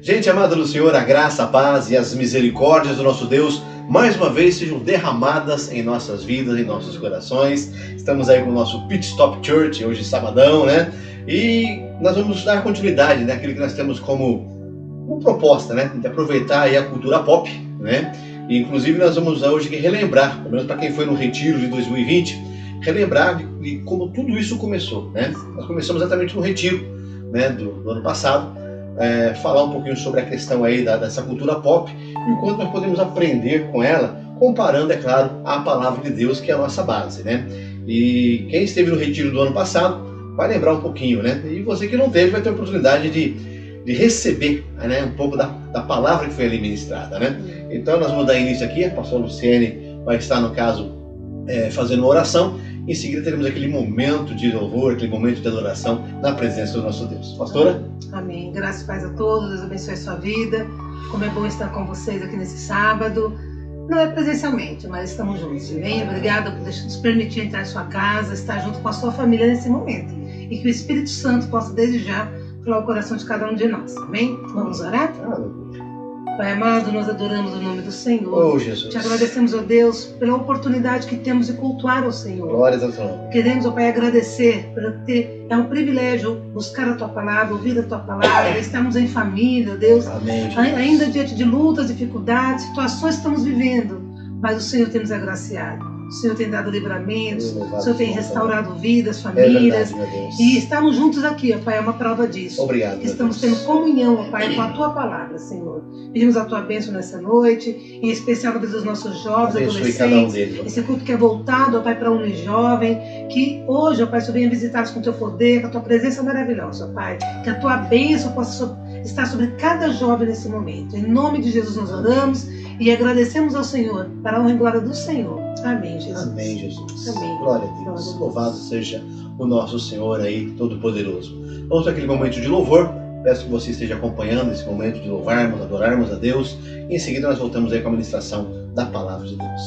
Gente amada do Senhor, a graça, a paz e as misericórdias do nosso Deus mais uma vez sejam derramadas em nossas vidas, em nossos corações. Estamos aí com o nosso Pit Stop Church, hoje sabadão, né? E nós vamos dar continuidade, né? Aquilo que nós temos como proposta, né? De aproveitar aí a cultura pop, né? E, inclusive nós vamos hoje relembrar, pelo menos para quem foi no retiro de 2020, relembrar de como tudo isso começou, né? Nós começamos exatamente no retiro, né? do ano passado. Falar um pouquinho sobre a questão aí dessa cultura pop e o quanto nós podemos aprender com ela, comparando, é claro, a palavra de Deus, que é a nossa base, né? E quem esteve no retiro do ano passado vai lembrar um pouquinho, né? E você que não teve vai ter a oportunidade de receber, né, um pouco da palavra que foi ali ministrada, né? Então nós vamos dar início aqui, a pastora Luciene vai estar, no caso, fazendo uma oração. Em seguida teremos aquele momento de louvor, aquele momento de adoração na presença do nosso Deus. Pastora? Amém. Graças e paz a todos. Deus abençoe a sua vida. Como é bom estar com vocês aqui nesse sábado. Não é presencialmente, mas estamos juntos. Venha, obrigada por nos permitir entrar em sua casa, estar junto com a sua família nesse momento. E que o Espírito Santo possa desde já falar o coração de cada um de nós. Amém? Vamos orar? Pai amado, nós adoramos o nome do Senhor. Oh, Jesus. Te agradecemos, ó Deus, pela oportunidade que temos de cultuar ao Senhor. Glórias ao Senhor. Queremos, ó Pai, agradecer por ter. É um privilégio buscar a Tua Palavra, ouvir a Tua Palavra, estarmos em família, Deus. Amém, Jesus. Ainda diante de lutas, dificuldades, situações que estamos vivendo, mas o Senhor tem nos agraciado. O Senhor tem dado livramentos, o Senhor tem restaurado vidas, famílias. É verdade, meu Deus. E estamos juntos aqui, ó Pai, é uma prova disso. Obrigado. Estamos tendo comunhão, ó Pai, com a Tua Palavra, Senhor. Pedimos a Tua bênção nessa noite, em especial a vida dos nossos jovens, abençoe cada um adolescentes. deles. Esse culto que é voltado, ó Pai, para um jovem, que hoje, ó Pai, o Senhor venha visitá-los com o Teu poder, com a Tua presença maravilhosa, ó Pai. Que a Tua bênção possa estar sobre cada jovem nesse momento. Em nome de Jesus nós oramos e agradecemos ao Senhor, para a honra e glória do Senhor. Amém, Jesus. Amém, Jesus. Amém. Glória a Deus. Louvado seja o nosso Senhor aí, Todo-Poderoso. Vamos para aquele momento de louvor. Peço que você esteja acompanhando esse momento de louvarmos, adorarmos a Deus. E em seguida nós voltamos aí com a ministração da Palavra de Deus.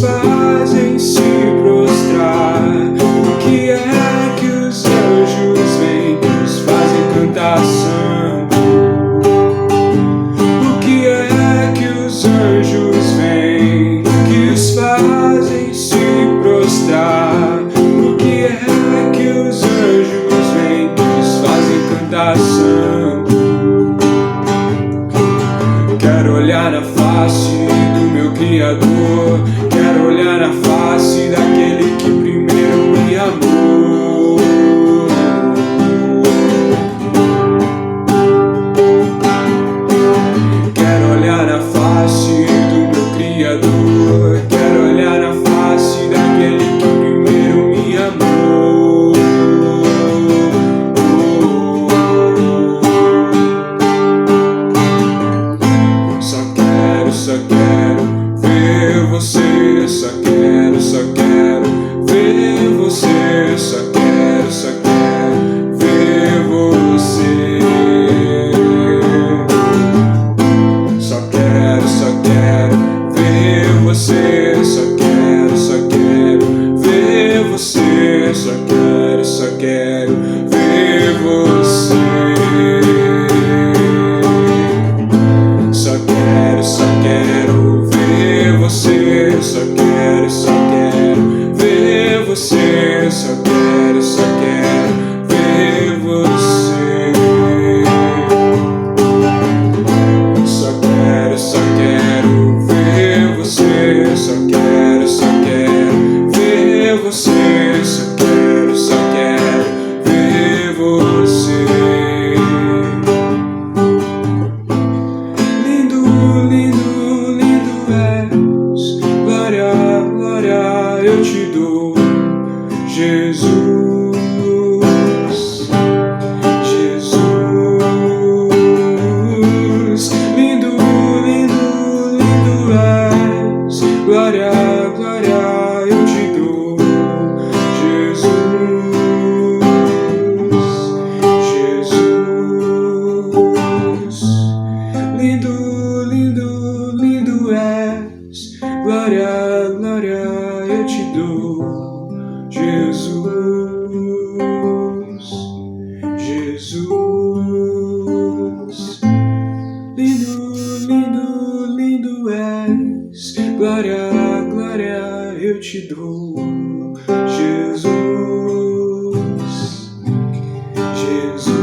Fazem ver você, só quero ver você. Só quero ver você, só quero ver você, só quero ver você. Só quero ver você, só quero ver você, só quero ver você. Só quero ver você, só quero ver você, só quero ver você. Lindo, lindo, lindo és, glória, glória eu te dou, Jesus, Jesus. Lindo, lindo, lindo és, glória, glória eu te dou, Jesus, Jesus. Lindo, lindo, lindo és, glória, glória eu te dou, Jesus, Jesus. Lindo, lindo, lindo és, glória, glória eu te dou, Jesus, Jesus.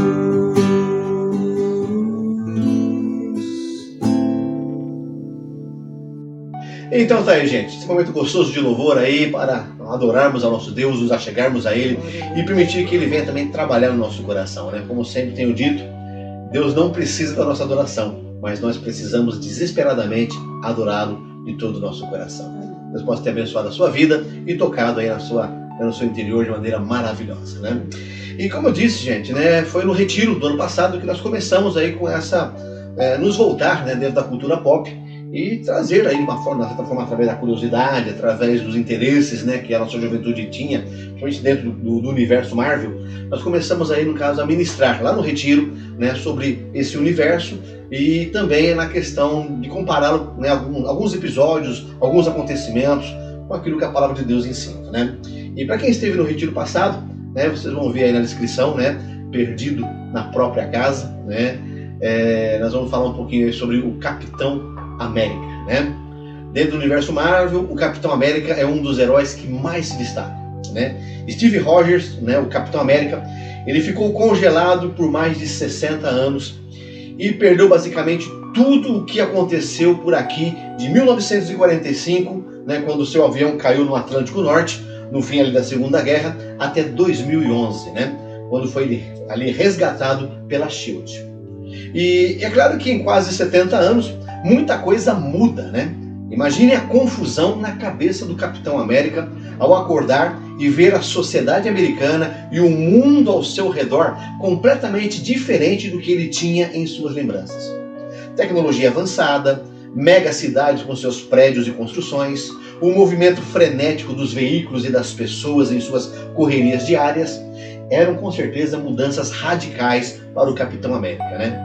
Então tá aí, gente, esse momento gostoso de louvor aí para adorarmos ao nosso Deus, nos achegarmos a Ele e permitir que Ele venha também trabalhar no nosso coração, né? Como sempre tenho dito, Deus não precisa da nossa adoração, mas nós precisamos desesperadamente adorá-lo de todo o nosso coração. Deus possa ter abençoado a sua vida e tocado aí no seu interior de maneira maravilhosa, né? E como eu disse, gente, né, foi no retiro do ano passado que nós começamos aí com essa, nos voltar, né, dentro da cultura pop e trazer aí de uma certa forma, através da curiosidade, através dos interesses, né, que a nossa juventude tinha, principalmente dentro do universo Marvel. Nós começamos aí, no caso, a ministrar lá no retiro, né, sobre esse universo e também na questão de compará-lo, né, alguns episódios, alguns acontecimentos com aquilo que a palavra de Deus ensina, né? E para quem esteve no retiro passado, né, vocês vão ver aí na descrição, né, Perdido na Própria Casa, né? Nós vamos falar um pouquinho aí sobre o Capitão América, né? Dentro do universo Marvel, o Capitão América é um dos heróis que mais se destaca, né? Steve Rogers, né, o Capitão América, ele ficou congelado por mais de 60 anos e perdeu basicamente tudo o que aconteceu por aqui de 1945, né, quando o seu avião caiu no Atlântico Norte, no fim ali da Segunda Guerra, até 2011, né, quando foi ali resgatado pela SHIELD. E é claro que em quase 70 anos, muita coisa muda, né? Imagine a confusão na cabeça do Capitão América ao acordar e ver a sociedade americana e o mundo ao seu redor completamente diferente do que ele tinha em suas lembranças. Tecnologia avançada, mega cidades com seus prédios e construções, o movimento frenético dos veículos e das pessoas em suas correrias diárias, eram com certeza mudanças radicais para o Capitão América, né?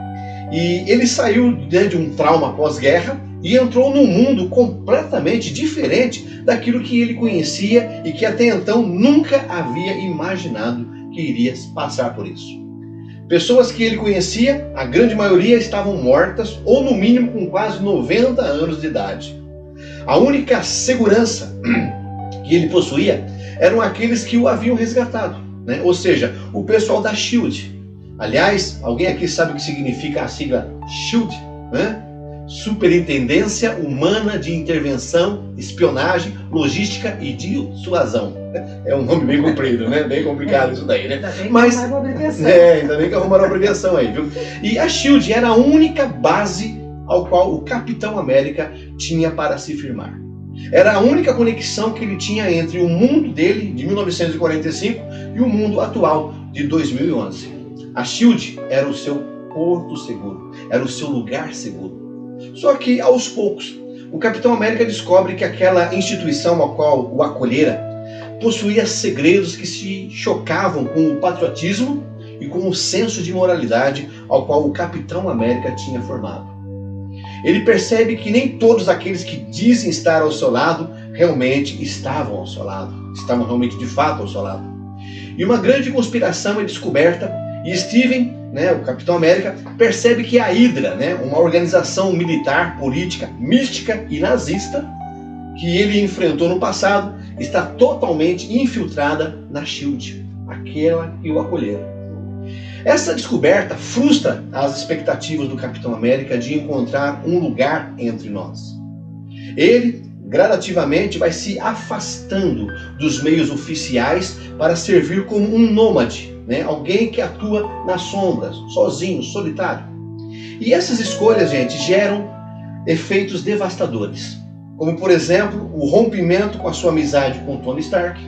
E ele saiu de um trauma pós-guerra e entrou num mundo completamente diferente daquilo que ele conhecia e que até então nunca havia imaginado que iria passar por isso. Pessoas que ele conhecia, a grande maioria estavam mortas ou no mínimo com quase 90 anos de idade. A única segurança que ele possuía eram aqueles que o haviam resgatado, né? Ou seja, o pessoal da SHIELD. Aliás, alguém aqui sabe o que significa a sigla SHIELD, né? Superintendência Humana de Intervenção, Espionagem, Logística e Dissuasão. É um nome bem comprido, né? Bem complicado isso daí, né? Ainda bem que Mas arrumaram uma abreviação. ainda bem que arrumaram a abreviação aí, viu? E a SHIELD era a única base ao qual o Capitão América tinha para se firmar. Era a única conexão que ele tinha entre o mundo dele, de 1945, e o mundo atual, de 2011. A SHIELD era o seu porto seguro, era o seu lugar seguro. Só que, aos poucos, o Capitão América descobre que aquela instituição a qual o acolhera possuía segredos que se chocavam com o patriotismo e com o senso de moralidade ao qual o Capitão América tinha formado. Ele percebe que nem todos aqueles que dizem estar ao seu lado realmente estavam ao seu lado, estavam realmente de fato ao seu lado. E uma grande conspiração é descoberta e Steven, o Capitão América, percebe que a Hydra, uma organização militar, política, mística e nazista, que ele enfrentou no passado, está totalmente infiltrada na SHIELD, aquela que o acolhera. Essa descoberta frustra as expectativas do Capitão América de encontrar um lugar entre nós. Ele, gradativamente, vai se afastando dos meios oficiais para servir como um nômade, alguém que atua nas sombras, sozinho, solitário. E essas escolhas, gente, geram efeitos devastadores, como, por exemplo, o rompimento com a sua amizade com Tony Stark,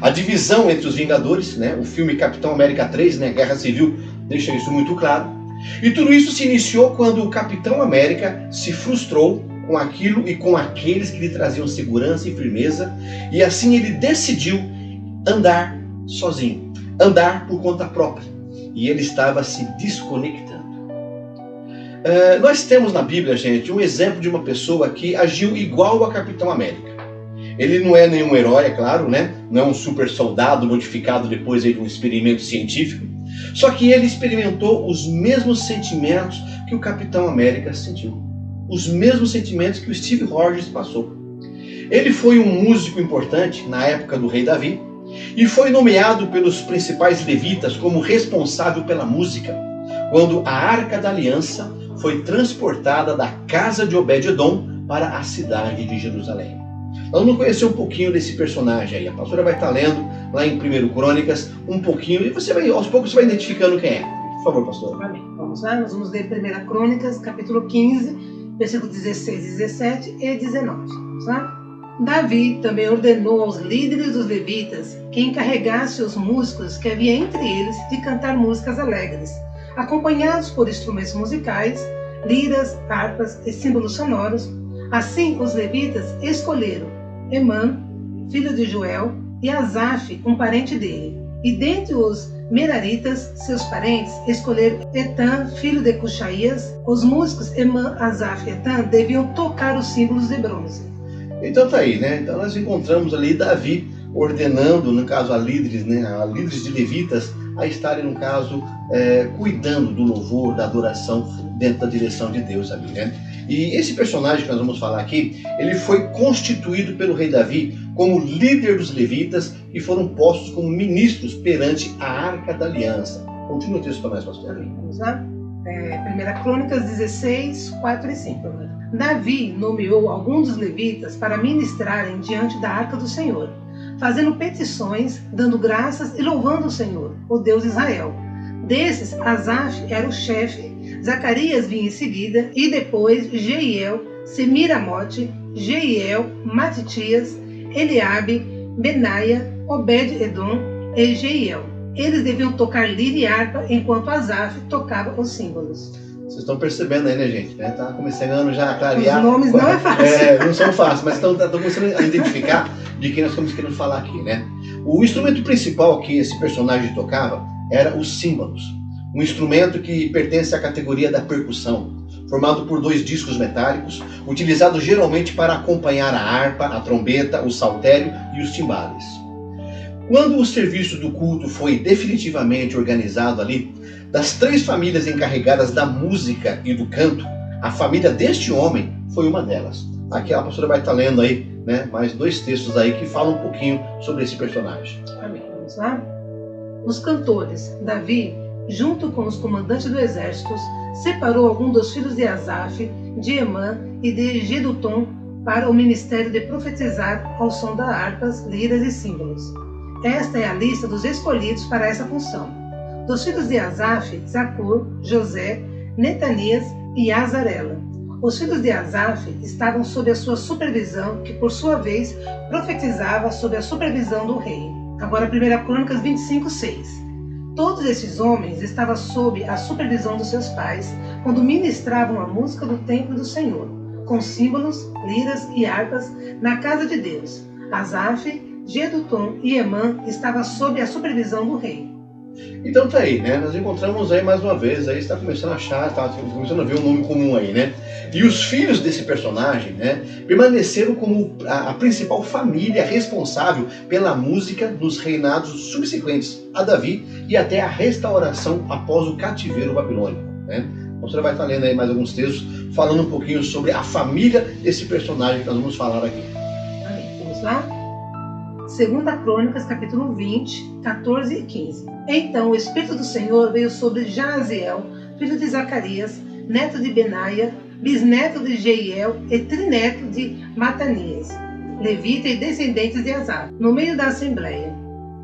a divisão entre os Vingadores, o filme Capitão América 3, Guerra Civil, deixa isso muito claro. E tudo isso se iniciou quando o Capitão América se frustrou com aquilo e com aqueles que lhe traziam segurança e firmeza, e assim ele decidiu andar sozinho, andar por conta própria, e ele estava se desconectando. Nós temos na Bíblia, gente, um exemplo de uma pessoa que agiu igual a Capitão América. Ele não é nenhum herói, é claro, não é um super soldado modificado depois de um experimento científico, só que ele experimentou os mesmos sentimentos que o Capitão América sentiu, os mesmos sentimentos que o Steve Rogers passou. Ele foi um músico importante na época do rei Davi e foi nomeado pelos principais levitas como responsável pela música quando a Arca da Aliança foi transportada da casa de Obed-Edom para a cidade de Jerusalém. Nós vamos conhecer um pouquinho desse personagem aí. A pastora vai estar lendo lá em 1 Crônicas um pouquinho e aos poucos você vai identificando quem é. Por favor, pastora. Amém. Vamos lá, nós vamos ler 1 Crônicas, capítulo 15, versículos 16, 17 e 19. Vamos lá? Davi também ordenou aos líderes dos levitas que encarregassem os músicos que havia entre eles de cantar músicas alegres, acompanhados por instrumentos musicais, liras, harpas e símbolos sonoros. Assim, os levitas escolheram Emã, filho de Joel, e Asaf, um parente dele. E dentre os Meraritas, seus parentes, escolheram Etã, filho de Cuxaías. Os músicos Emã, Asaf e Etã deviam tocar os símbolos de bronze. Então tá aí, Então nós encontramos ali Davi ordenando, no caso, a líderes, a líderes de levitas, a estarem, no caso, cuidando do louvor, da adoração dentro da direção de Deus ali, E esse personagem que nós vamos falar aqui, ele foi constituído pelo rei Davi como líder dos levitas e foram postos como ministros perante a Arca da Aliança. Continua o texto para nós, pastor. Vamos lá? 1 Crônicas 16, 4 e 5. Davi nomeou alguns dos levitas para ministrarem diante da Arca do Senhor, fazendo petições, dando graças e louvando o Senhor, o Deus de Israel. Desses, Asaf era o chefe, Zacarias vinha em seguida, e depois Jeiel, Semiramote, Jeiel, Matitias, Eliabe, Benaia, Obed-Edom e Jeiel. Eles deviam tocar lira e harpa, enquanto Asaf tocava os símbolos. Vocês estão percebendo aí, gente? Tá começando já a clarear. Os nomes não é fácil. Não são fáceis, mas estão começando a identificar de quem nós estamos querendo falar aqui, O instrumento principal que esse personagem tocava era os símbolos. Um instrumento que pertence à categoria da percussão, formado por 2 discos metálicos, utilizados geralmente para acompanhar a harpa, a trombeta, o saltério e os timbales. Quando o serviço do culto foi definitivamente organizado ali, das 3 famílias encarregadas da música e do canto, a família deste homem foi uma delas. Aqui a pastora vai estar lendo aí, mais 2 textos aí que falam um pouquinho sobre esse personagem. Amém. Vamos lá? Os cantores, Davi, junto com os comandantes do exército, separou alguns dos filhos de Asaf, de Emã e de Gedutum para o ministério de profetizar ao som das harpas, liras e símbolos. Esta é a lista dos escolhidos para essa função. Dos filhos de Asaf, Zacur, José, Netanias e Azarela. Os filhos de Asaf estavam sob a sua supervisão, que por sua vez profetizava sob a supervisão do rei. Agora 1 Crônicas 25, 6. Todos esses homens estavam sob a supervisão dos seus pais, quando ministravam a música do templo do Senhor. com símbolos, liras e harpas na casa de Deus. Asaf, Jedutum e Emã estavam sob a supervisão do rei. Então tá aí, né? Nós encontramos aí mais uma vez, aí está começando a achar, está começando a ver um nome comum aí, né? E os filhos desse personagem, né, permaneceram como a principal família responsável pela música nos reinados subsequentes a Davi e até a restauração após o cativeiro babilônico, né? Então você vai estar lendo aí mais alguns textos falando um pouquinho sobre a família desse personagem que nós vamos falar aqui. Amém. Vamos lá? 2 Crônicas, capítulo 20, 14 e 15. Então o Espírito do Senhor veio sobre Jaaziel, filho de Zacarias, neto de Benaia, bisneto de Jeiel e trineto de Matanias, levita e descendentes de Asaf, no meio da assembleia.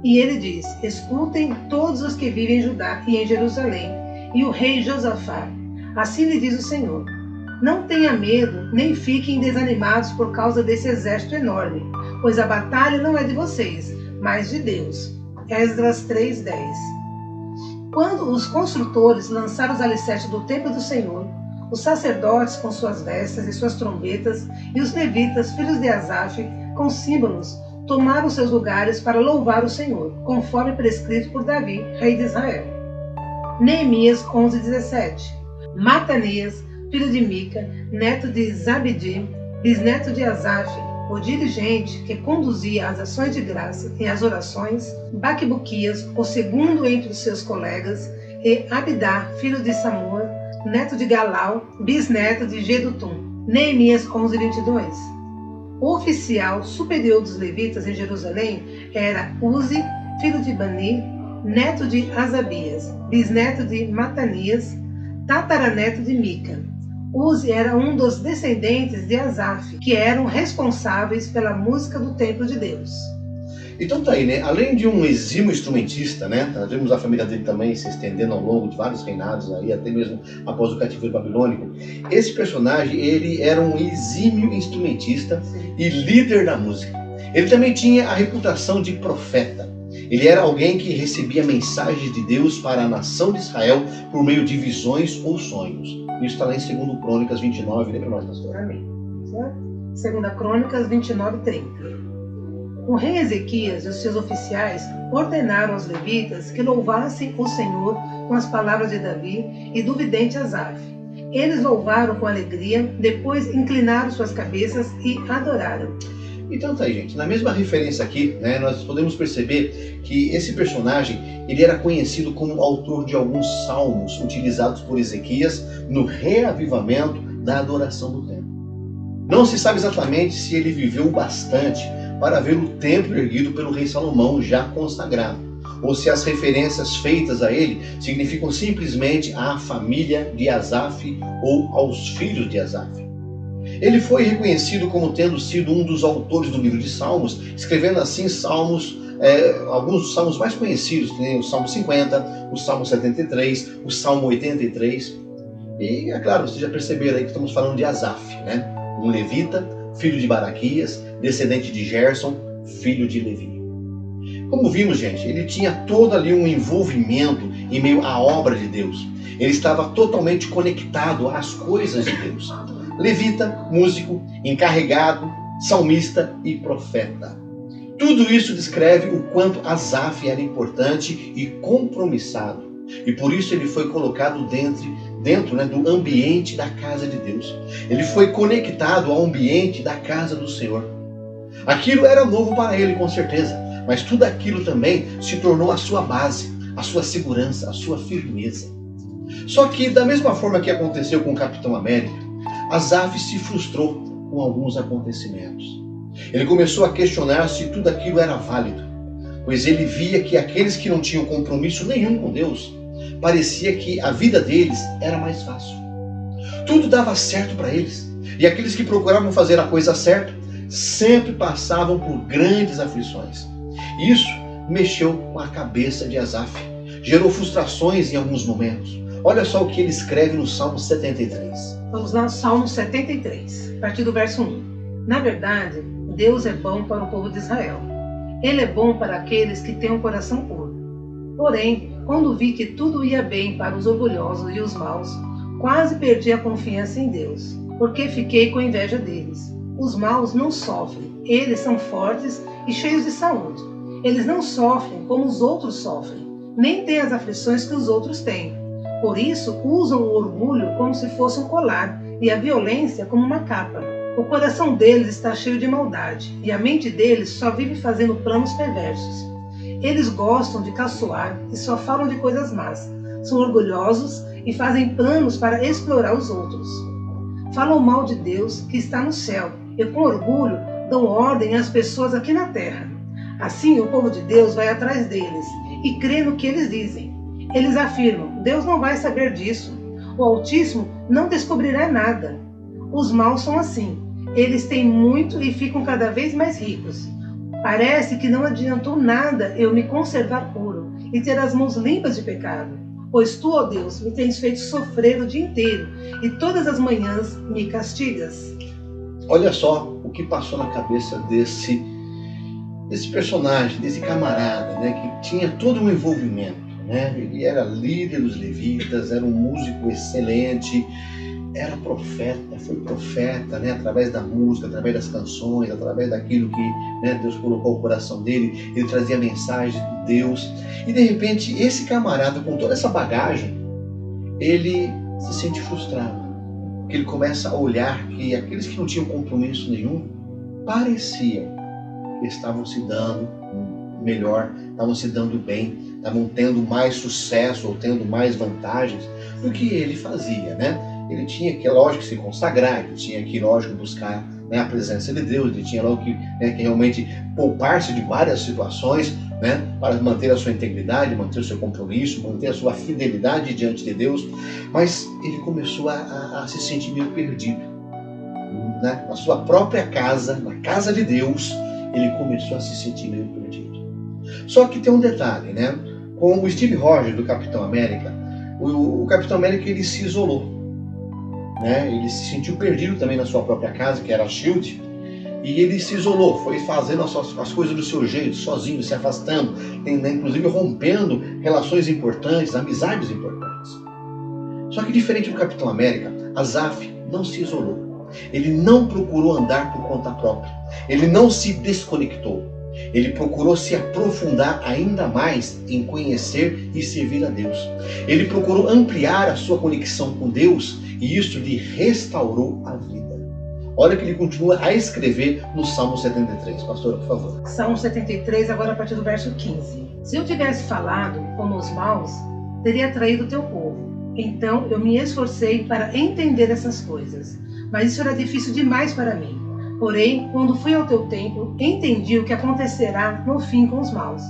E ele diz: escutem todos os que vivem em Judá e em Jerusalém, e o rei Josafá. Assim lhe diz o Senhor: não tenha medo, nem fiquem desanimados por causa desse exército enorme, pois a batalha não é de vocês, mas de Deus. Esdras 3:10. Quando os construtores lançaram os alicerces do templo do Senhor, os sacerdotes com suas vestes e suas trombetas, e os levitas, filhos de Asaf, com símbolos, tomaram seus lugares para louvar o Senhor, conforme prescrito por Davi, rei de Israel. Neemias 11:17. Matanias, filho de Mica, neto de Zabdi, bisneto de Asaf, o dirigente que conduzia as ações de graça e as orações, Baquibuquias, o segundo entre os seus colegas, e Abidá, filho de Samua, neto de Galau, bisneto de Jedutum. Neemias 11:22. O oficial superior dos levitas em Jerusalém era Uzi, filho de Bani, neto de Asabias, bisneto de Matanias, tataraneto de Mica. Uzi era um dos descendentes de Asaf, que eram responsáveis pela música do templo de Deus. Então tá aí, né? Além de um exímio instrumentista, né? Nós vemos a família dele também se estendendo ao longo de vários reinados aí, até mesmo após o cativeiro babilônico. Esse personagem, ele era um exímio instrumentista e líder da música. Ele também tinha a reputação de profeta. Ele era alguém que recebia mensagens de Deus para a nação de Israel por meio de visões ou sonhos. Isso está lá em 2 Crônicas 29, lembra nós, pastor? Amém. 2 Crônicas 29:30. O rei Ezequias e os seus oficiais ordenaram aos levitas que louvassem o Senhor com as palavras de Davi e do vidente Asaf. Eles louvaram com alegria, depois inclinaram suas cabeças e adoraram. Então tá aí, gente, na mesma referência aqui, né, nós podemos perceber que esse personagem, ele era conhecido como autor de alguns salmos utilizados por Ezequias no reavivamento da adoração do templo. Não se sabe exatamente se ele viveu bastante para ver o templo erguido pelo rei Salomão já consagrado, ou se as referências feitas a ele significam simplesmente à família de Asaf ou aos filhos de Asaf. Ele foi reconhecido como tendo sido um dos autores do livro de Salmos, escrevendo assim salmos, alguns dos salmos mais conhecidos, que nem o Salmo 50, o Salmo 73, o Salmo 83. E, é claro, vocês já perceberam aí que estamos falando de Asaf, né? Um levita, filho de Baraquias, descendente de Gerson, filho de Levi. Como vimos, gente, ele tinha todo ali um envolvimento em meio à obra de Deus. Ele estava totalmente conectado às coisas de Deus. Levita, músico, encarregado, salmista e profeta. Tudo isso descreve o quanto Asaf era importante e compromissado. E por isso ele foi colocado dentro do ambiente da casa de Deus. Ele foi conectado ao ambiente da casa do Senhor. Aquilo era novo para ele, com certeza, mas tudo aquilo também se tornou a sua base, a sua segurança, a sua firmeza. Só que, da mesma forma que aconteceu com o Capitão América, Asaf se frustrou com alguns acontecimentos. Ele começou a questionar se tudo aquilo era válido, pois ele via que aqueles que não tinham compromisso nenhum com Deus, parecia que a vida deles era mais fácil. Tudo dava certo para eles, e aqueles que procuravam fazer a coisa certa sempre passavam por grandes aflições. Isso mexeu com a cabeça de Asaf, gerou frustrações em alguns momentos. Olha só o que ele escreve no Salmo 73. Vamos lá, Salmo 73, a partir do verso 1. Na verdade, Deus é bom para o povo de Israel. Ele é bom para aqueles que têm um coração puro. Porém, quando vi que tudo ia bem para os orgulhosos e os maus, quase perdi a confiança em Deus. porque fiquei com inveja deles. Os maus não sofrem, eles são fortes e cheios de saúde. Eles não sofrem como os outros sofrem, nem têm as aflições que os outros têm. Por isso, usam o orgulho como se fosse um colar e a violência como uma capa. O coração deles está cheio de maldade e a mente deles só vive fazendo planos perversos. Eles gostam de caçoar e só falam de coisas más. São orgulhosos e fazem planos para explorar os outros. Falam mal de Deus que está no céu e com orgulho dão ordem às pessoas aqui na terra. Assim o povo de Deus vai atrás deles e crê no que eles dizem. Eles afirmam: Deus não vai saber disso. O Altíssimo não descobrirá nada. Os maus são assim. Eles têm muito e ficam cada vez mais ricos. Parece que não adiantou nada eu me conservar puro e ter as mãos limpas de pecado. Pois tu, ó Deus, me tens feito sofrer o dia inteiro e todas as manhãs me castigas. Olha só o que passou na cabeça desse personagem, desse camarada, né, que tinha todo um envolvimento, né? Ele era líder dos levitas, era um músico excelente, era profeta, foi profeta, né, através da música, através das canções, através daquilo que, né, Deus colocou no coração dele, ele trazia a mensagem de Deus. E de repente, esse camarada, com toda essa bagagem, ele se sente frustrado, porque ele começa a olhar que aqueles que não tinham compromisso nenhum, pareciam que estavam se dando melhor, estavam se dando bem, estavam tendo mais sucesso ou tendo mais vantagens do que ele fazia, né? Ele tinha que, lógico, se consagrar, ele tinha que, lógico, buscar, né, a presença de Deus, ele tinha, lógico, que realmente poupar-se de várias situações, né, para manter a sua integridade, manter o seu compromisso, manter a sua fidelidade diante de Deus, mas ele começou a se sentir meio perdido, né? Na sua própria casa, na casa de Deus, ele começou a se sentir meio perdido. Só que tem um detalhe, né? Com o Steve Rogers, do Capitão América, o Capitão América, ele se isolou, né? Ele se sentiu perdido também na sua própria casa, que era a SHIELD, e ele se isolou, foi fazendo as coisas do seu jeito, sozinho, se afastando, inclusive rompendo relações importantes, amizades importantes. Só que diferente do Capitão América, Asaf não se isolou. Ele não procurou andar por conta própria. Ele não se desconectou. Ele procurou se aprofundar ainda mais em conhecer e servir a Deus. Ele procurou ampliar a sua conexão com Deus e isso lhe restaurou a vida. Olha que ele continua a escrever no Salmo 73. Pastora, por favor. Salmo 73, agora a partir do verso 15. Se eu tivesse falado como os maus, teria atraído o teu povo. Então eu me esforcei para entender essas coisas. Mas isso era difícil demais para mim. Porém, quando fui ao teu templo, entendi o que acontecerá no fim com os maus.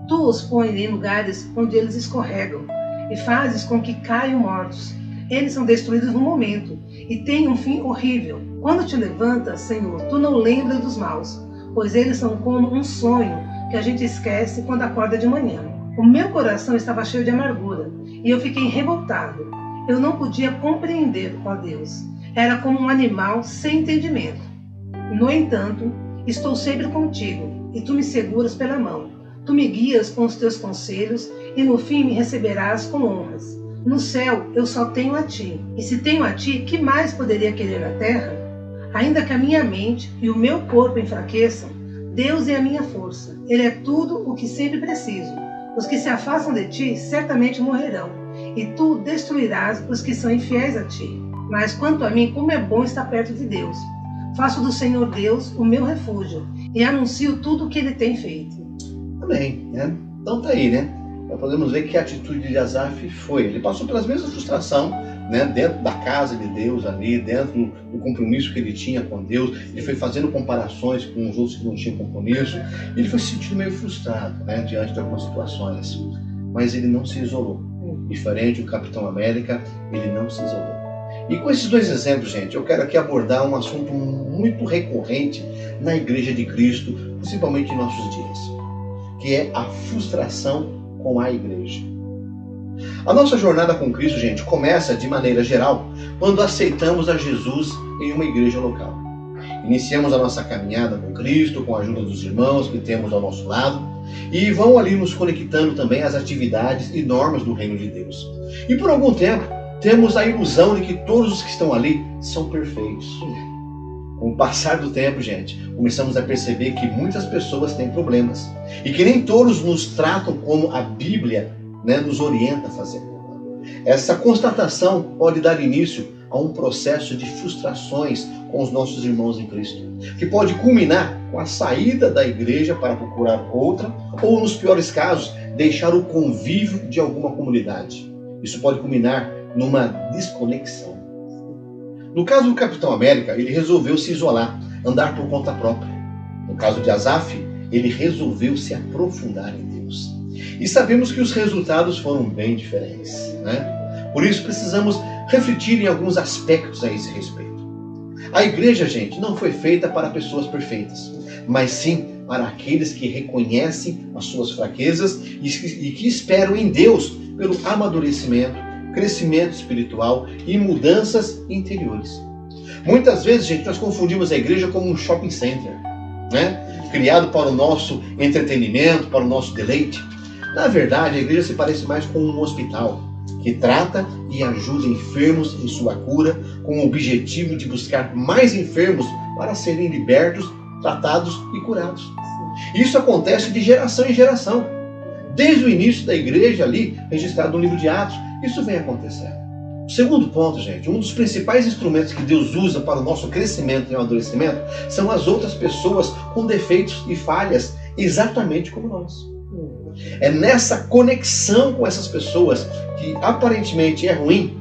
Tu os pões em lugares onde eles escorregam e fazes com que caiam mortos. Eles são destruídos no momento e têm um fim horrível. Quando te levantas, Senhor, tu não lembras dos maus, pois eles são como um sonho que a gente esquece quando acorda de manhã. O meu coração estava cheio de amargura e eu fiquei revoltado. Eu não podia compreender, ó Deus. Era como um animal sem entendimento. No entanto, estou sempre contigo, e tu me seguras pela mão. Tu me guias com os teus conselhos, e no fim me receberás com honras. No céu eu só tenho a ti, e se tenho a ti, que mais poderia querer na terra? Ainda que a minha mente e o meu corpo enfraqueçam, Deus é a minha força. Ele é tudo o que sempre preciso. Os que se afastam de ti certamente morrerão, e tu destruirás os que são infiéis a ti. Mas quanto a mim, como é bom estar perto de Deus. Faço do Senhor Deus o meu refúgio e anuncio tudo o que Ele tem feito. Amém, né? Então tá aí, né? Nós podemos ver que a atitude de Asaf foi. Ele passou pelas mesmas frustrações, né? Dentro da casa de Deus ali, dentro do compromisso que ele tinha com Deus. Ele foi fazendo comparações com os outros que não tinham compromisso. Ele foi se sentindo meio frustrado, né? Diante de algumas situações. Mas ele não se isolou. Diferente do Capitão América, ele não se isolou. E com esses dois exemplos, gente, eu quero aqui abordar um assunto muito recorrente na Igreja de Cristo, principalmente em nossos dias, que é a frustração com a Igreja. A nossa jornada com Cristo, gente, começa de maneira geral quando aceitamos a Jesus em uma igreja local. Iniciamos a nossa caminhada com Cristo, com a ajuda dos irmãos que temos ao nosso lado, e vão ali nos conectando também às atividades e normas do reino de Deus. E por algum tempo, temos a ilusão de que todos os que estão ali são perfeitos. Com o passar do tempo, gente, começamos a perceber que muitas pessoas têm problemas e que nem todos nos tratam como a Bíblia, né, nos orienta a fazer. Essa constatação pode dar início a um processo de frustrações com os nossos irmãos em Cristo, que pode culminar com a saída da igreja para procurar outra, ou, nos piores casos, deixar o convívio de alguma comunidade. Isso pode culminar numa desconexão. No caso do Capitão América, ele resolveu se isolar, andar por conta própria. No caso de Asaf, ele resolveu se aprofundar em Deus. E sabemos que os resultados foram bem diferentes, né? Por isso precisamos refletir em alguns aspectos a esse respeito. A igreja, gente, não foi feita para pessoas perfeitas, mas sim para aqueles que reconhecem as suas fraquezas e que esperam em Deus pelo amadurecimento, crescimento espiritual e mudanças interiores. Muitas vezes, gente, nós confundimos a igreja como um shopping center, né? Criado para o nosso entretenimento, para o nosso deleite. Na verdade, a igreja se parece mais com um hospital que trata e ajuda enfermos em sua cura, com o objetivo de buscar mais enfermos para serem libertos, tratados e curados. Isso acontece de geração em geração. Desde o início da igreja ali, registrado no livro de Atos, isso vem acontecendo. O segundo ponto, gente, um dos principais instrumentos que Deus usa para o nosso crescimento e amadurecimento são as outras pessoas com defeitos e falhas, exatamente como nós. É nessa conexão com essas pessoas, que aparentemente é ruim,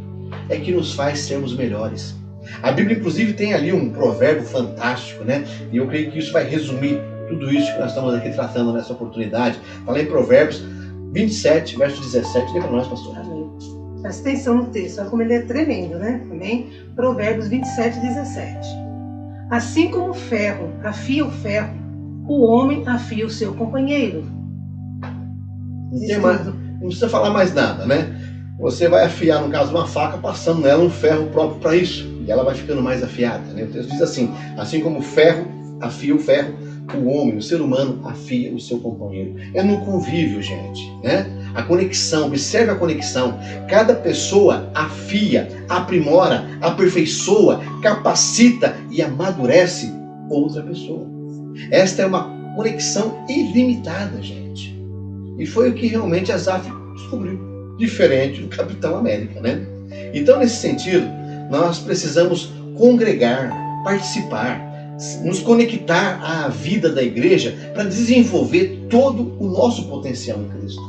é que nos faz sermos melhores. A Bíblia, inclusive, tem ali um provérbio fantástico, né? E eu creio que isso vai resumir tudo isso que nós estamos aqui tratando nessa oportunidade. Fala em Provérbios 27, verso 17. Lê para nós, pastor. Amém. Presta atenção no texto, olha como ele é tremendo, né? Amém? Provérbios 27, 17. Assim como o ferro afia o ferro, o homem afia o seu companheiro. Não precisa falar mais nada, né? Você vai afiar, no caso, uma faca, passando nela um ferro próprio para isso. E ela vai ficando mais afiada, né? O texto diz assim como o ferro afia o ferro, o homem, o ser humano, afia o seu companheiro. É no convívio, gente, né? A conexão, observe a conexão. Cada pessoa afia, aprimora, aperfeiçoa, capacita e amadurece outra pessoa. Esta é uma conexão ilimitada, gente. E foi o que realmente Asaf descobriu, diferente do Capitão América, né? Então, nesse sentido, nós precisamos congregar, participar, nos conectar à vida da igreja para desenvolver todo o nosso potencial em Cristo.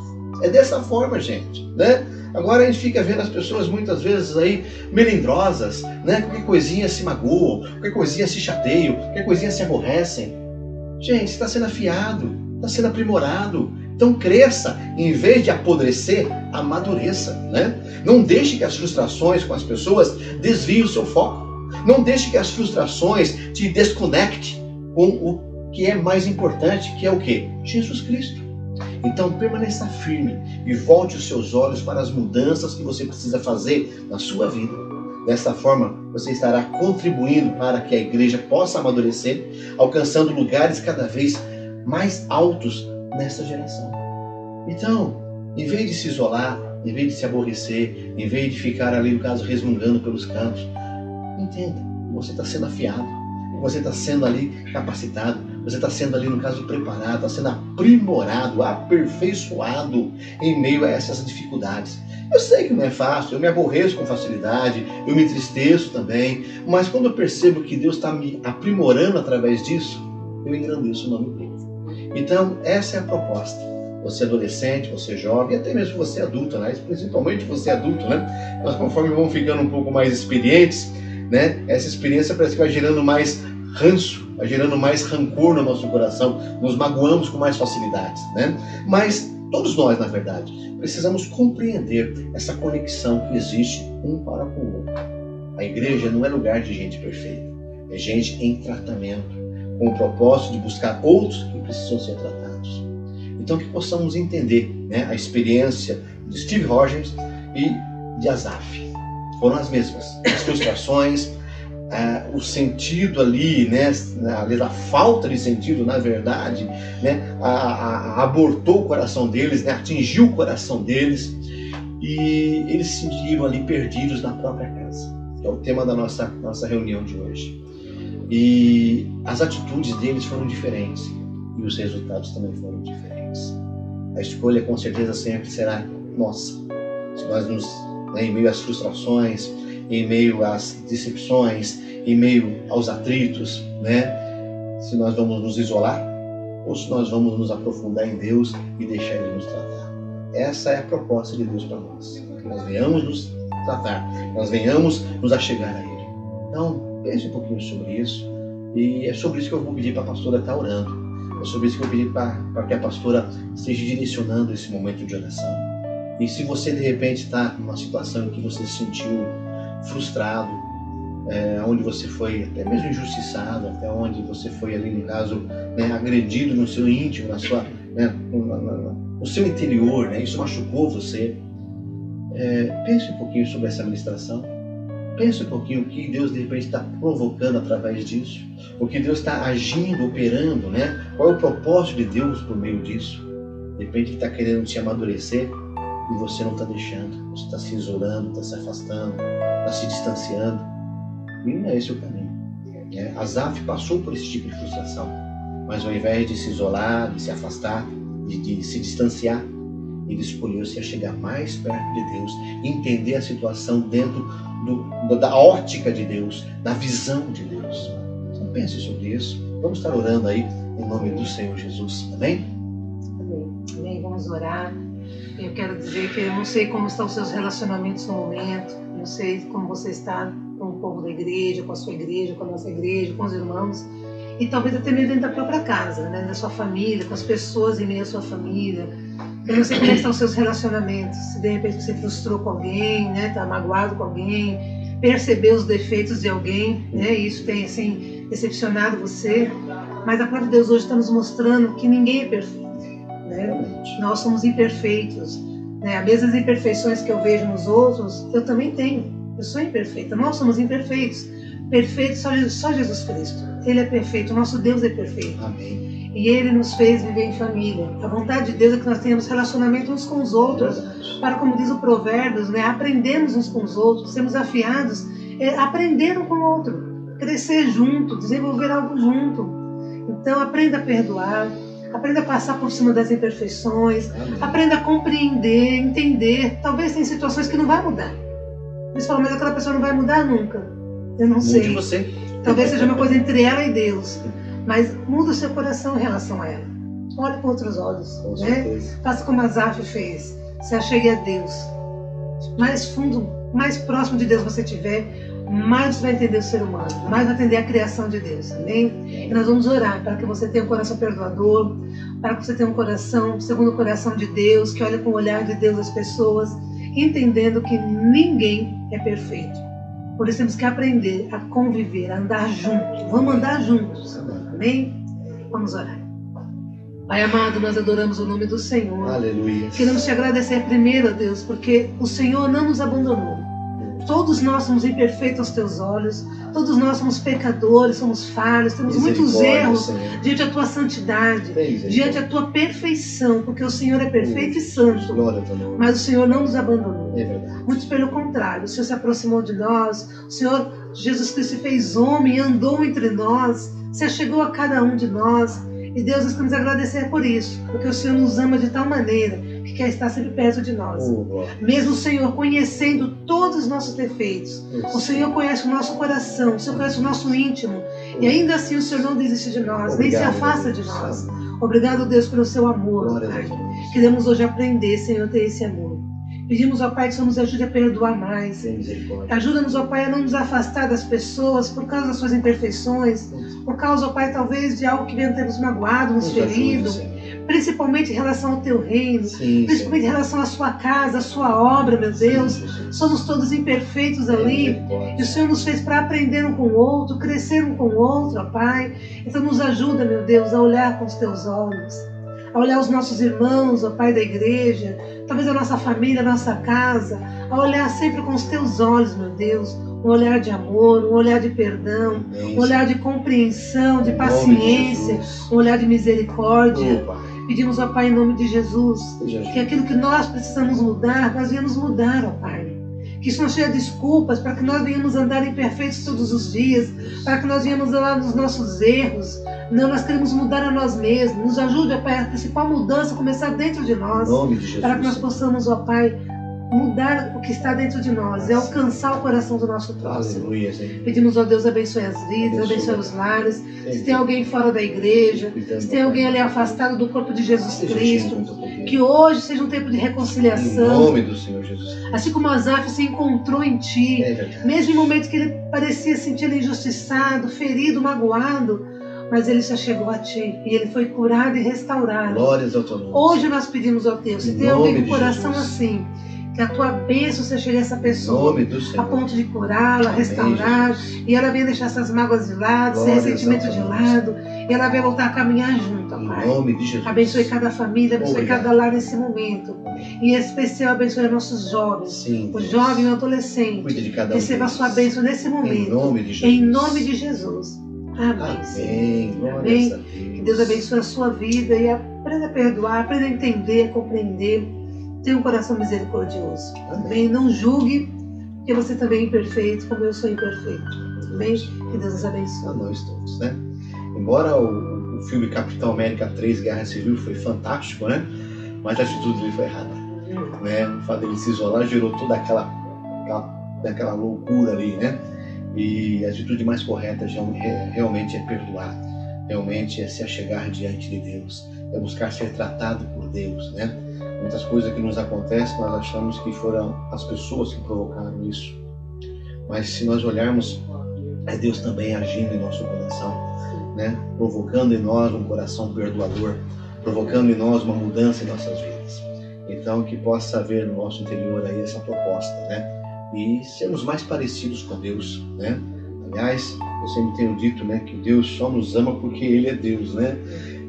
É dessa forma, gente, né? Agora a gente fica vendo as pessoas muitas vezes aí melindrosas, né? Qualquer coisinha se magoam, qualquer coisinha se chateiam, qualquer coisinha se aborrecem. Gente, está sendo afiado, está sendo aprimorado. Então cresça, em vez de apodrecer, amadureça, né? Não deixe que as frustrações com as pessoas desviem o seu foco. Não deixe que as frustrações te desconecte com o que é mais importante, que é o quê? Jesus Cristo. Então permaneça firme e volte os seus olhos para as mudanças que você precisa fazer na sua vida. Dessa forma, você estará contribuindo para que a igreja possa amadurecer, alcançando lugares cada vez mais altos nessa geração. Então, em vez de se isolar, em vez de se aborrecer, em vez de ficar ali, no caso, resmungando pelos cantos, entenda, você está sendo afiado, você está sendo ali capacitado, você está sendo ali, no caso, preparado, está sendo aprimorado, aperfeiçoado em meio a essas dificuldades. Eu sei que não é fácil, eu me aborreço com facilidade, eu me entristeço também, mas quando eu percebo que Deus está me aprimorando através disso, eu engrandeço o nome dele. Então, essa é a proposta. Você adolescente, você jovem, até mesmo você adulto, né? Principalmente você adulto, né? Mas conforme vamos ficando um pouco mais experientes, né? Essa experiência parece que vai gerando mais ranço, vai gerando mais rancor no nosso coração, nos magoamos com mais facilidades, né? Mas todos nós, na verdade, precisamos compreender essa conexão que existe um para com o outro. A igreja não é lugar de gente perfeita, é gente em tratamento, com o propósito de buscar outros que precisam ser tratados. Então que possamos entender, né, a experiência de Steve Rogers e de Asaf. Foram as mesmas. As frustrações, o sentido ali, né, a falta de sentido, na verdade, né, abortou o coração deles, né, atingiu o coração deles. e eles se sentiram ali perdidos na própria casa. É o tema da nossa reunião de hoje. E as atitudes deles foram diferentes e os resultados também foram diferentes. A escolha com certeza sempre será nossa. Se nós em meio às frustrações, em meio às decepções, em meio aos atritos, se nós vamos nos isolar ou se nós vamos nos aprofundar em Deus e deixar Ele nos tratar. Essa é a proposta de Deus para nós. Que nós venhamos nos tratar, que nós venhamos nos achegar a Ele. Então, pense um pouquinho sobre isso. E é sobre isso que eu vou pedir para a pastora estar orando. É sobre isso que eu vou pedir para que a pastora esteja direcionando esse momento de oração. E se você de repente está numa situação em que você se sentiu frustrado, onde você foi até mesmo injustiçado, até onde você foi ali no caso agredido no seu íntimo, no seu interior, isso machucou você, pense um pouquinho sobre essa ministração. Pense um pouquinho o que Deus de repente está provocando através disso, o que Deus está agindo, operando, qual é o propósito de Deus por meio disso. De repente Ele está querendo te amadurecer e você não está deixando, você está se isolando, está se afastando, está se distanciando. E não é esse o caminho. Asaf passou por esse tipo de frustração, mas ao invés de se isolar, de se afastar, de se distanciar, ele escolheu se chegar mais perto de Deus, entender a situação dentro da ótica de Deus, da visão de Deus. Então pense sobre isso. Vamos estar orando aí em nome do Senhor Jesus. Amém? Amém. Vamos orar. Eu quero dizer que eu não sei como estão os seus relacionamentos no momento, não sei como você está com o povo da igreja, com a sua igreja, com a nossa igreja, com os irmãos, e talvez até mesmo dentro da própria casa, da sua família, com as pessoas em meio à sua família. Eu não sei como estão os seus relacionamentos, se de repente você frustrou com alguém, está magoado com alguém, percebeu os defeitos de alguém, e isso tem assim decepcionado você, mas a palavra de Deus hoje está nos mostrando que ninguém é perfeito. Nós somos imperfeitos. As mesmas imperfeições que eu vejo nos outros, eu também tenho. Eu sou imperfeita. Nós somos imperfeitos. Perfeito só Jesus Cristo. Ele é perfeito. O nosso Deus é perfeito. Amém. E Ele nos fez viver em família. A vontade de Deus é que nós tenhamos relacionamento uns com os outros. Para, como diz o Provérbios, aprendermos uns com os outros, sermos afiados, aprender um com o outro, crescer junto, desenvolver algo junto. Então, aprenda a perdoar. Aprenda a passar por cima das imperfeições. Amém. Aprenda a compreender, entender. Talvez tenha situações que não vai mudar. Você fala, mas aquela pessoa não vai mudar nunca. Eu não sei. Mude você. Talvez seja uma coisa entre ela e Deus. Mas muda o seu coração em relação a ela. Olhe com outros olhos. Faça como Asaf fez. Se achegue a Deus. Mais fundo, mais próximo de Deus você tiver, mais você vai entender o ser humano, mais vai entender a criação de Deus, amém? E nós vamos orar para que você tenha um coração perdoador, para que você tenha um coração segundo o coração de Deus, que olha com o olhar de Deus as pessoas, entendendo que ninguém é perfeito. Por isso temos que aprender a conviver, a andar juntos. Vamos andar juntos, amém? Vamos orar. Pai amado, nós adoramos o nome do Senhor. Aleluia. Queremos te agradecer primeiro, Deus, porque o Senhor não nos abandonou. Todos nós somos imperfeitos aos teus olhos, todos nós somos pecadores, somos falhos, temos muitos erros, Senhor, diante da tua santidade, diante da tua perfeição, porque o Senhor é perfeito e santo, mas o Senhor não nos abandonou. Muito pelo contrário, o Senhor se aproximou de nós, o Senhor Jesus Cristo se fez homem, andou entre nós, se achegou a cada um de nós. E Deus, nós queremos agradecer por isso, porque o Senhor nos ama de tal maneira que quer estar sempre perto de nós. Mesmo o Senhor conhecendo todos os nossos defeitos, o Senhor conhece o nosso coração, o Senhor conhece o nosso íntimo, e ainda assim o Senhor não desiste de nós, nem se afasta de nós. Obrigado, Deus, pelo seu amor, Pai. Queremos hoje aprender, Senhor, a ter esse amor. Pedimos, ó Pai, que o Senhor nos ajude a perdoar mais. Ajuda-nos, ó Pai, a não nos afastar das pessoas por causa das suas imperfeições, por causa, ó Pai, talvez de algo que venha ter nos magoado, nos ferido, principalmente em relação ao Teu reino, principalmente em relação à Sua casa, à Sua obra, meu Deus. Somos todos imperfeitos ali, e o Senhor nos fez para aprender um com o outro, crescer um com o outro, ó Pai. Então nos ajuda, meu Deus, a olhar com os Teus olhos, a olhar os nossos irmãos, ó Pai da igreja, talvez a nossa família, a nossa casa, a olhar sempre com os Teus olhos, meu Deus, um olhar de amor, um olhar de perdão, Amém, um olhar de compreensão, de Em nome de paciência, Jesus. um olhar de misericórdia. Oh, Pai, Pedimos, ó Pai, em nome de Jesus, seja que aquilo que nós precisamos mudar, nós venhamos mudar, ó Pai. Que isso não seja desculpas para que nós venhamos andar imperfeitos todos os dias, para que nós venhamos andar nos nossos erros. Não, nós queremos mudar a nós mesmos. Nos ajude, ó Pai, a principal mudança começar dentro de em nós, nome de Jesus. para que nós possamos, ó Pai, mudar o que está dentro de nós e alcançar o coração do nosso próximo. Aleluia, Senhor. Pedimos, ó Deus, abençoe as vidas, abençoe os lares. Se tem alguém fora da igreja, se tem alguém ali afastado do corpo de Jesus Cristo, que hoje seja um tempo de Em reconciliação. nome do Senhor Jesus. Assim como Asaf se encontrou em Ti, É verdade. mesmo em momentos que ele parecia sentir ele injustiçado, ferido, magoado, mas ele se chegou a Ti e ele foi curado e restaurado. Glórias ao teu nome. Hoje nós pedimos ao Deus, se Em tem alguém nome com o de coração Jesus. assim, que a Tua bênção se chegue a essa Em pessoa, nome do Senhor. a ponto de curá-la, Amém, restaurar, Jesus. e ela venha deixar essas mágoas de lado, sem Glórias ressentimento ao de teu lado, e ela venha voltar a caminhar junto, ó Em Pai. nome de Jesus. Abençoe cada família, abençoe Obrigado. cada lar nesse momento. Amém. E em especial abençoe nossos jovens, Sim, o Deus. jovem e o adolescente. Cuide de cada um Receba a deles. sua bênção nesse Em momento. nome de Jesus. Em nome de Jesus. Amém. Senhor. Amém. Glórias Amém. a Deus. Que Deus abençoe a sua vida e aprenda a perdoar, aprenda a entender, a compreender. Tenha um coração misericordioso. Amém. Amém? Não julgue, porque você também é imperfeito, como eu sou imperfeito. Amém? Que Deus nos A abençoe. nós todos, né? Embora o filme Capitão América 3, Guerra Civil, foi fantástico, né? Mas a atitude dele foi errada, né? O fato dele se isolar gerou toda aquela loucura ali, né? E a atitude mais correta realmente é perdoar, realmente é se achegar diante de Deus, é buscar ser tratado por Deus, né? Muitas coisas que nos acontecem, nós achamos que foram as pessoas que provocaram isso. Mas se nós olharmos, é Deus também agindo em nosso coração, né? Provocando em nós um coração perdoador, provocando em nós uma mudança em nossas vidas. Então, que possa haver no nosso interior aí essa proposta, né? E sermos mais parecidos com Deus, né? Aliás, eu sempre tenho dito, né, que Deus só nos ama porque Ele é Deus, né?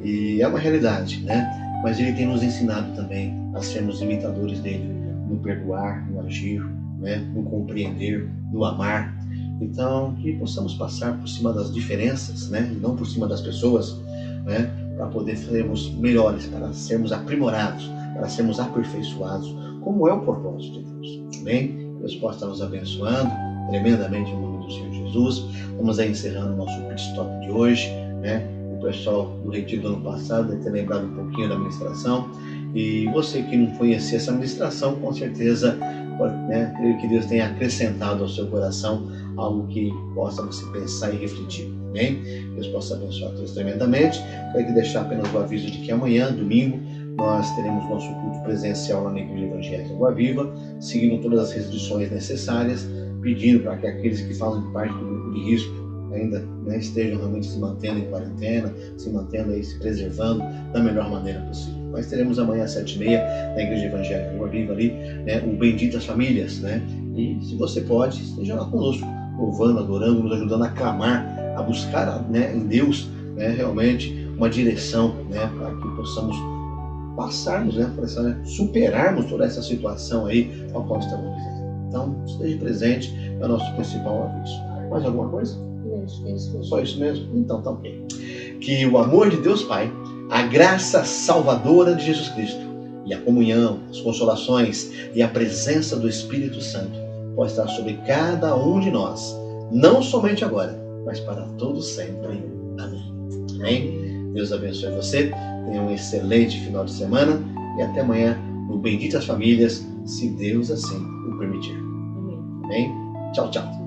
E é uma realidade, né? Mas Ele tem nos ensinado também a sermos imitadores dele, no perdoar, no agir, né? No compreender, no amar. Então, que possamos passar por cima das diferenças, né? E não por cima das pessoas, né? Para poder sermos melhores, para sermos aprimorados, para sermos aperfeiçoados, como é o propósito de Deus. Amém? Deus possa estar nos abençoando tremendamente em nome do Senhor Jesus. Vamos aí encerrando o nosso pit stop de hoje, né? O pessoal do retiro do ano passado deve ter lembrado um pouquinho da ministração. E você que não conhecia essa ministração, com certeza, né, creio que Deus tenha acrescentado ao seu coração algo que possa você pensar e refletir. Amém? Deus possa abençoar todos tremendamente. Quero aqui deixar apenas o aviso de que amanhã, domingo, nós teremos nosso culto presencial lá na Igreja Evangélica Água Viva, seguindo todas as restrições necessárias, pedindo para que aqueles que fazem parte do grupo de risco ainda, né, estejam realmente se mantendo em quarentena, se mantendo aí, se preservando da melhor maneira possível. Mas teremos amanhã às 7h30 na Igreja Evangélica Água Viva ali, né, o Benditas Famílias, né? E se você pode, esteja lá conosco, louvando, adorando, nos ajudando a clamar, a buscar, né, em Deus, né, realmente uma direção, né, para que possamos passarmos, né, por essa, né, superarmos toda essa situação aí ao qual estamos vivendo. Então, esteja presente, é o nosso principal aviso. Mais alguma coisa? Só isso mesmo? Então tá ok. Que o amor de Deus Pai, a graça salvadora de Jesus Cristo e a comunhão, as consolações e a presença do Espírito Santo possa estar sobre cada um de nós, não somente agora, mas para todos sempre. Amém. Amém? Deus abençoe você, tenha um excelente final de semana e até amanhã no Benditas Famílias, se Deus assim o permitir. Amém? Tchau, tchau.